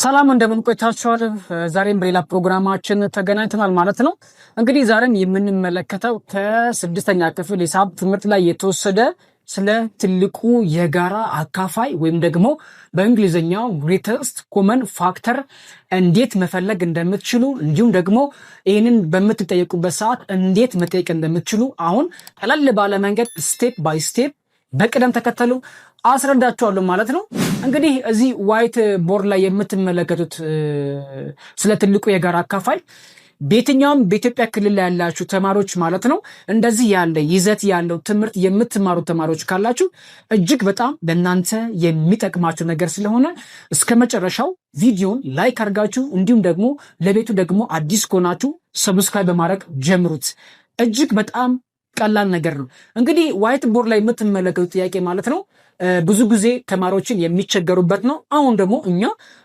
ሰላም እንደምን ቆይታችኋል? ዛሬም በሌላ ፕሮግራማችን ተገናኝተናል ማለት ነው። እንግዲህ ዛሬም የምንመለከተው ከስድስተኛ ክፍል ሂሳብ ትምህርት ላይ የተወሰደ ስለ ትልቁ የጋራ አካፋይ ወይም ደግሞ በእንግሊዝኛው ግሬተስት ኮመን ፋክተር እንዴት መፈለግ እንደምትችሉ እንዲሁም ደግሞ ይህንን በምትጠየቁበት ሰዓት እንዴት መጠየቅ እንደምትችሉ አሁን ቀለል ባለ መንገድ ስቴፕ ባይ ስቴፕ በቅደም ተከተሉ አስረዳችኋለሁ ማለት ነው። እንግዲህ እዚህ ዋይት ቦርድ ላይ የምትመለከቱት ስለ ትልቁ የጋራ አካፋይ በየትኛውም በኢትዮጵያ ክልል ላይ ያላችሁ ተማሪዎች ማለት ነው እንደዚህ ያለ ይዘት ያለው ትምህርት የምትማሩ ተማሪዎች ካላችሁ እጅግ በጣም ለእናንተ የሚጠቅማችሁ ነገር ስለሆነ እስከ መጨረሻው ቪዲዮን ላይክ አድርጋችሁ እንዲሁም ደግሞ ለቤቱ ደግሞ አዲስ ከሆናችሁ ሰብስክራይብ በማድረግ ጀምሩት። እጅግ በጣም ቀላል ነገር ነው። እንግዲህ ዋይት ቦርድ ላይ የምትመለከቱት ጥያቄ ማለት ነው ብዙ ጊዜ ተማሪዎችን የሚቸገሩበት ነው። አሁን ደግሞ እኛ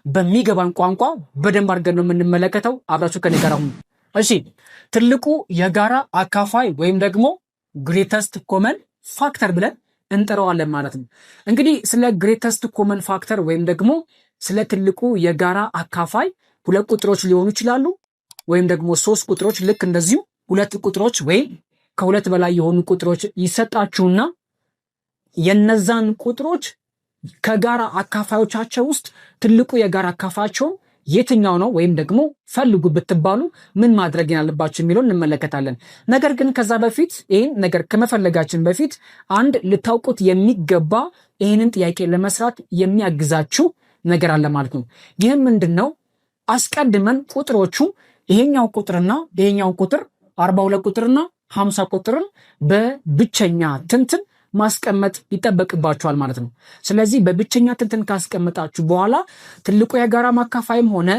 በሚገባን ቋንቋ በደንብ አድርገን ነው የምንመለከተው። አብራችሁ ከኔ ጋር ሁኑ። እሺ፣ ትልቁ የጋራ አካፋይ ወይም ደግሞ ግሬተስት ኮመን ፋክተር ብለን እንጠራዋለን ማለት ነው። እንግዲህ ስለ ግሬተስት ኮመን ፋክተር ወይም ደግሞ ስለ ትልቁ የጋራ አካፋይ ሁለት ቁጥሮች ሊሆኑ ይችላሉ፣ ወይም ደግሞ ሶስት ቁጥሮች ልክ እንደዚሁ ሁለት ቁጥሮች ወይም ከሁለት በላይ የሆኑ ቁጥሮች ይሰጣችሁና የነዛን ቁጥሮች ከጋራ አካፋዮቻቸው ውስጥ ትልቁ የጋራ አካፋያቸው የትኛው ነው ወይም ደግሞ ፈልጉ ብትባሉ ምን ማድረግ ያለባችሁ የሚለውን እንመለከታለን። ነገር ግን ከዛ በፊት ይህን ነገር ከመፈለጋችን በፊት አንድ ልታውቁት የሚገባ ይህንን ጥያቄ ለመስራት የሚያግዛችሁ ነገር አለ ማለት ነው። ይህም ምንድን ነው? አስቀድመን ቁጥሮቹ ይሄኛው ቁጥርና ይሄኛው ቁጥር 42 ቁጥርና 50 ቁጥርን በብቸኛ ትንትን ማስቀመጥ ይጠበቅባችኋል ማለት ነው። ስለዚህ በብቸኛ ትንትን ካስቀመጣችሁ በኋላ ትልቁ የጋራ ማካፋይም ሆነ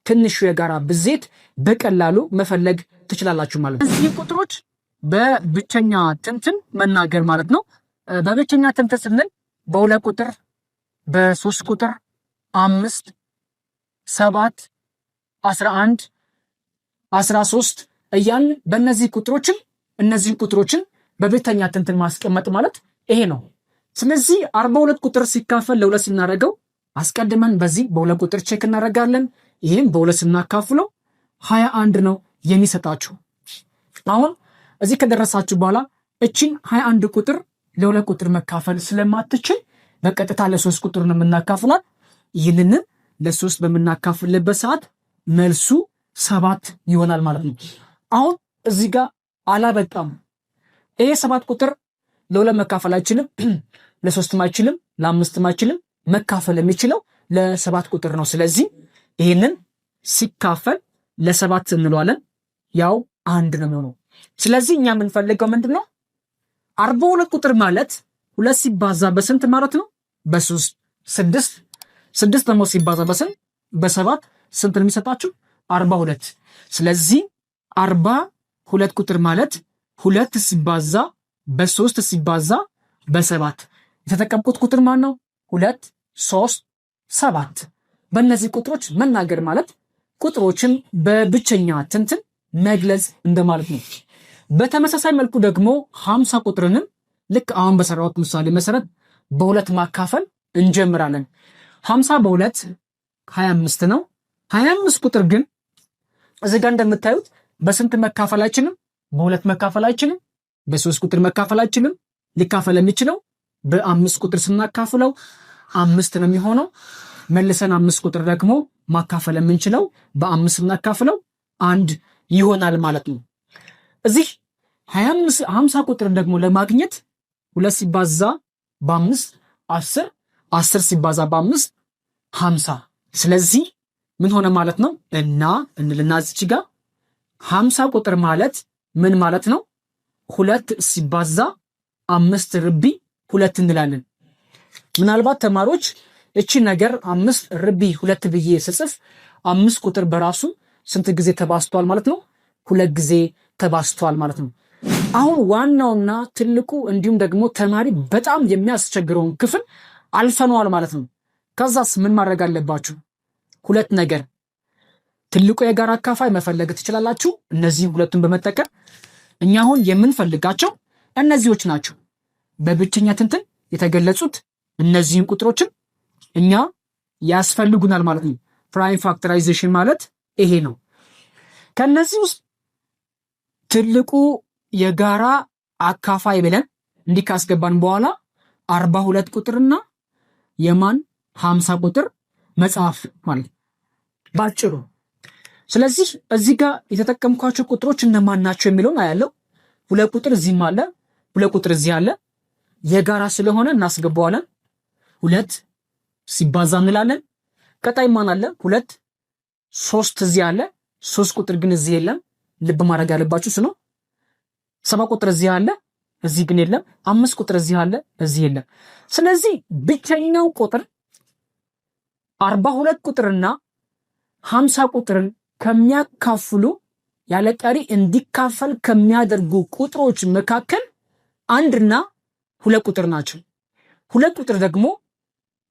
ትንሹ የጋራ ብዜት በቀላሉ መፈለግ ትችላላችሁ ማለት ነው። እነዚህ ቁጥሮች በብቸኛ ትንትን መናገር ማለት ነው። በብቸኛ ትንትን ስንል በሁለት ቁጥር፣ በሶስት ቁጥር፣ 5፣ 7፣ 11፣ 13 እያልን በእነዚህ ቁጥሮችን በብቸኛ ትንትን ማስቀመጥ ማለት ይሄ ነው። ስለዚህ 42 ቁጥር ሲካፈል ለሁለት ስናደርገው አስቀድመን በዚህ በሁለት ቁጥር ቼክ እናደርጋለን። ይህም በሁለት ስናካፍለው 21 ነው የሚሰጣችሁ። አሁን እዚህ ከደረሳችሁ በኋላ እቺን 21 ቁጥር ለሁለት ቁጥር መካፈል ስለማትችል በቀጥታ ለሶስት ቁጥር ነው የምናካፍላት። ይህንን ለሶስት በምናካፍልበት ሰዓት መልሱ 7 ይሆናል ማለት ነው። አሁን እዚህ ጋር አላበቃም። ይሄ 7 ቁጥር ለሁለት መካፈል አይችልም፣ ለሶስትም አይችልም፣ ለአምስትም አይችልም። መካፈል የሚችለው ለ7 ቁጥር ነው። ስለዚህ ይህንን ሲካፈል ለ7 እንለዋለን። ያው አንድ ነው የሚሆነው። ስለዚህ እኛ የምንፈልገው ምንድን ነው? 42 ቁጥር ማለት ሁለት ሲባዛ በስንት ማለት ነው? በ3። 6 ደግሞ ሲባዛ በስንት? በ7 ስንት ነው የሚሰጣችሁ? 42። ስለዚህ 42 ቁጥር ማለት 2 ሲባዛ በ3 ሲባዛ በ7 የተጠቀምኩት ቁጥር ማን ነው? 2፣ 3፣ 7። በእነዚህ ቁጥሮች መናገር ማለት ቁጥሮችን በብቸኛ ትንትን መግለጽ እንደማለት ነው። በተመሳሳይ መልኩ ደግሞ 50 ቁጥርንም ልክ አሁን በሰራሁት ምሳሌ መሰረት በሁለት ማካፈል እንጀምራለን። 50 በ2 25 ነው። 25 ቁጥር ግን እዚህ ጋር እንደምታዩት በስንት መካፈል አይችልም? በሁለት መካፈል አይችልም። በሶስት ቁጥር መካፈል አይችልም። ሊካፈል የሚችለው በ5 ቁጥር ስናካፍለው 5 ነው የሚሆነው። መልሰን 5 ቁጥር ደግሞ ማካፈል የምንችለው በ5 ስናካፍለው 1 ይሆናል ማለት ነው። እዚህ 50 ቁጥር ደግሞ ለማግኘት 2 ሲባዛ በ5 10፣ 10 ሲባዛ በ5 50። ስለዚህ ምን ሆነ ማለት ነው? እንልና እዚች ጋር 50 ቁጥር ማለት ምን ማለት ነው? 2 ሲባዛ 5 ርቢ 2 እንላለን። ምናልባት ተማሪዎች እቺ ነገር 5 ርቢ 2 ብዬ ስጽፍ 5 ቁጥር በራሱ ስንት ጊዜ ተባስቷል ማለት ነው? 2 ጊዜ ተባስቷል ማለት ነው። አሁን ዋናውና ትልቁ እንዲሁም ደግሞ ተማሪ በጣም የሚያስቸግረውን ክፍል አልፈነዋል ማለት ነው። ከዛስ ምን ማድረግ አለባችሁ? ሁለት ነገር። ትልቁ የጋራ አካፋይ መፈለግ ትችላላችሁ። እነዚህ ሁለቱን በመጠቀም እኛ አሁን የምንፈልጋቸው እነዚህዎች ናቸው። በብቸኛ ትንትን የተገለጹት እነዚህን ቁጥሮችን እኛ ያስፈልጉናል ማለት ነው። ፕራይም ፋክተራይዜሽን ማለት ይሄ ነው። ከነዚህ ውስጥ ትልቁ የጋራ አካፋይ ብለን እንዲህ ካስገባን በኋላ 42 ቁጥርና የማን 50 ቁጥር መጽሐፍ ማለት ባጭሩ። ስለዚህ እዚህ ጋር የተጠቀምኳቸው ቁጥሮች እነማን ናቸው የሚለውን አያለው። 2 ቁጥር እዚህም አለ፣ 2 ቁጥር እዚህ አለ። የጋራ ስለሆነ እናስገባዋለን። 2 ሲባዛ እንላለን። ቀጣይ ማን አለ? 2 3 እዚህ አለ። 3 ቁጥር ግን እዚህ የለም። ልብ ማድረግ ያለባችሁ እሱ ነው። 7 ቁጥር እዚህ አለ፣ እዚህ ግን የለም። 5 ቁጥር እዚህ አለ፣ እዚህ የለም። ስለዚህ ብቸኛው ቁጥር 42 ቁጥርና 50 ቁጥርን ከሚያካፍሉ ያለ ቀሪ እንዲካፈል ከሚያደርጉ ቁጥሮች መካከል 1ና 2 ቁጥር ናቸው። 2 ቁጥር ደግሞ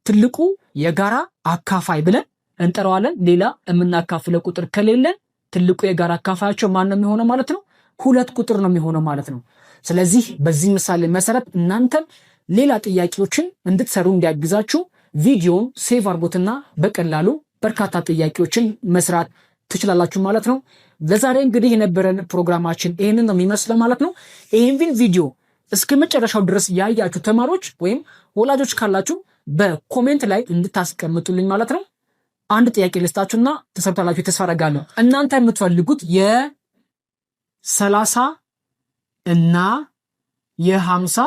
ትልቁ የጋራ አካፋይ ብለን እንጠራዋለን። ሌላ የምናካፍለው ቁጥር ከሌለን ትልቁ የጋራ አካፋያቸው ማን ነው የሚሆነው ማለት ነው? 2 ቁጥር ነው የሚሆነው ማለት ነው። ስለዚህ በዚህ ምሳሌ መሰረት እናንተም ሌላ ጥያቄዎችን እንድትሰሩ እንዲያግዛችሁ ቪዲዮውን ሴቭ አድርጉትና በቀላሉ በርካታ ጥያቄዎችን መስራት ትችላላችሁ ማለት ነው። ለዛሬ እንግዲህ የነበረን ፕሮግራማችን ይህንን ነው የሚመስለው ማለት ነው። ይህን ቪዲዮ እስከ መጨረሻው ድረስ ያያችሁ ተማሪዎች ወይም ወላጆች ካላችሁ በኮሜንት ላይ እንድታስቀምጡልኝ ማለት ነው። አንድ ጥያቄ ልስጣችሁና ተሰርታላችሁ ተስፋ አደርጋለሁ። እናንተ የምትፈልጉት የ30 እና የ50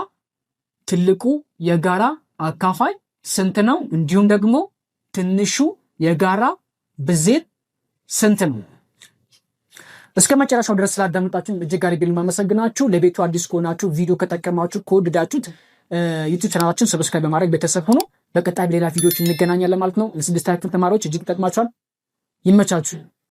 ትልቁ የጋራ አካፋይ ስንት ነው? እንዲሁም ደግሞ ትንሹ የጋራ ብዜት ስንት ነው? እስከ መጨረሻው ድረስ ስላዳመጣችሁ እጅግ አድርጌ የማመሰግናችሁ። ለቤቱ አዲስ ከሆናችሁ ቪዲዮ ከጠቀማችሁ ከወደዳችሁት ዩቲዩብ ቻናላችን ሰብስክራይብ በማድረግ ቤተሰብ ሆኖ በቀጣይ በሌላ ቪዲዮዎች እንገናኛለን ማለት ነው። ለ6ኛ ክፍል ተማሪዎች እጅግ ይጠቅማችኋል። ይመቻችሁ።